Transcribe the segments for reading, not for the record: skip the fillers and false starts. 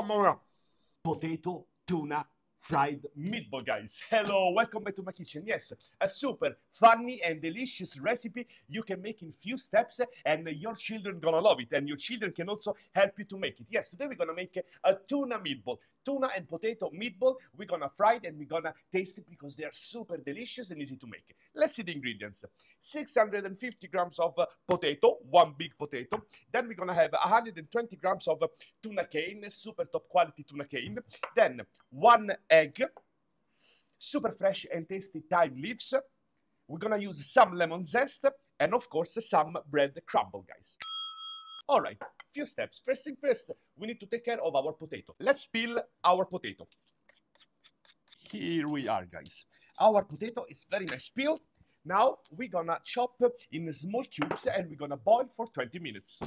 Mamma mia! Potato, tuna, fried meatball, guys. Hello, welcome back to my kitchen. Yes, a super funny and delicious recipe you can make in few steps, and your children gonna love it, and your children can also help you to make it. Yes, today we're gonna make a tuna meatball. Tuna and potato meatball. We're gonna fry it and we're gonna taste it because they are super delicious and easy to make. Let's see the ingredients. 650 grams of potato, one big potato. Then we're gonna have 120 grams of tuna cane, super top quality tuna cane. Then one egg, super fresh and tasty thyme leaves. We're gonna use some lemon zest and of course some breadcrumbs, guys. All right, few steps. First thing first, we need to take care of our potato. Let's peel our potato. Here we are, guys. Our potato is very nice peeled. Now we're gonna chop in small cubes and we're gonna boil for 20 minutes.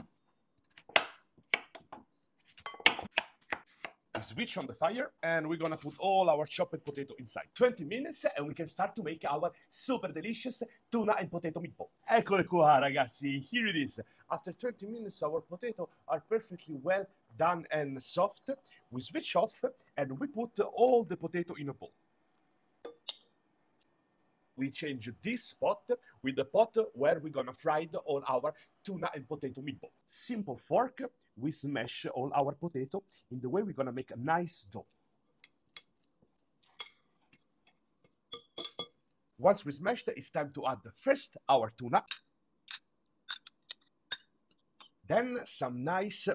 We switch on the fire and we're gonna put all our chopped potato inside. 20 minutes and we can start to make our super delicious tuna and potato meatball. Eccole qua, ragazzi. Here it is. After 20 minutes, our potato are perfectly well done and soft. We switch off and we put all the potato in a bowl. We change this pot with the pot where we're gonna fry all our tuna and potato meatball. Simple fork, we smash all our potato in the way we're gonna make a nice dough. Once we smashed, it's time to add first our tuna, then some nice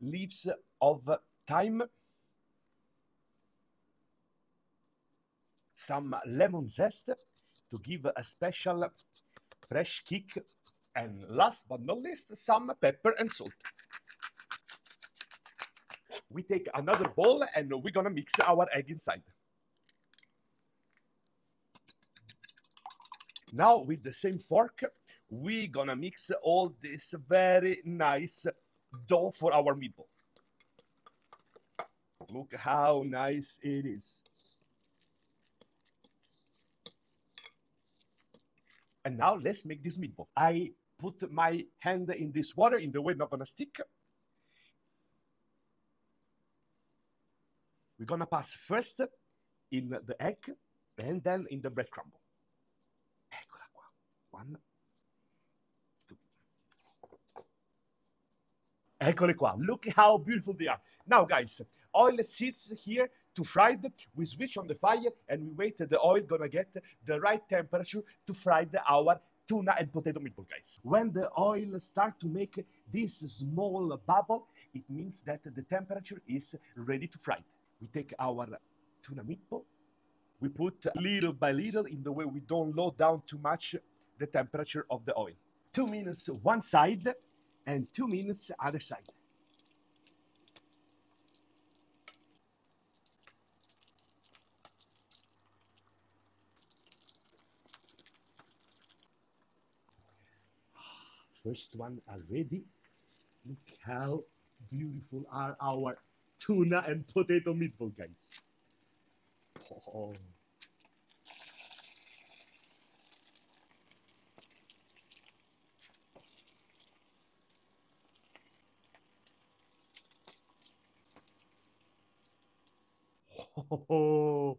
leaves of thyme, some lemon zest to give a special fresh kick, and last but not least, some pepper and salt. We take another bowl and we're gonna mix our egg inside. Now with the same fork, we're gonna mix all this very nice dough for our meatball. Look how nice it is. And now let's make this meatball. I put my hand in this water in the way not gonna stick. We're gonna pass first in the egg and then in the breadcrumb. Eccola qua. 1, 2. Eccole qua. Look how beautiful they are. Now, guys, oil sits here to fry them. We switch on the fire and we wait the oil gonna get the right temperature to fry our tuna and potato meatball, guys. When the oil start to make this small bubble, it means that the temperature is ready to fry. We take our tuna meatball, we put little by little in the way we don't low down too much the temperature of the oil. 2 minutes one side and 2 minutes other side. First one are ready. Look how beautiful are our tuna and potato meatball, guys. Oh. Oh.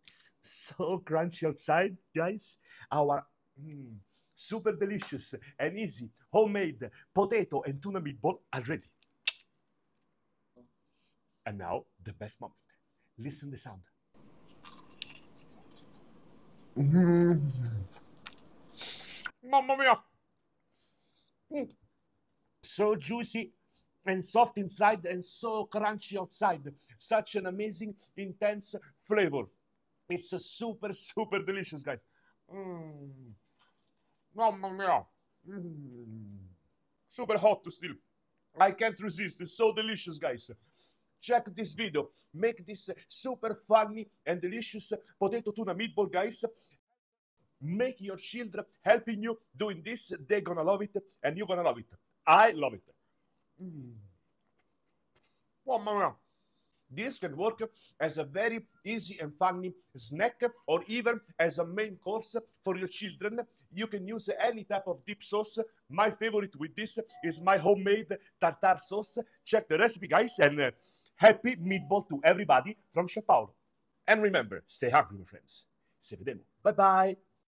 It's so crunchy outside, guys. Our super delicious and easy homemade potato and tuna meatball are ready. And now, the best moment. Listen the sound. Mamma mia! So juicy and soft inside and so crunchy outside. Such an amazing, intense flavor. It's a super, super delicious, guys. Mamma mia! Super hot still. I can't resist. It's so delicious, guys. Check this video. Make this super funny and delicious potato tuna meatball, guys. Make your children helping you doing this. They're gonna love it and you're gonna love it. I love it. Mamma mia. This can work as a very easy and funny snack or even as a main course for your children. You can use any type of dip sauce. My favorite with this is my homemade tartar sauce. Check the recipe, guys, and happy meatball to everybody from Chef Paolo. And remember, stay hungry, my friends. Se vediamo. Bye bye.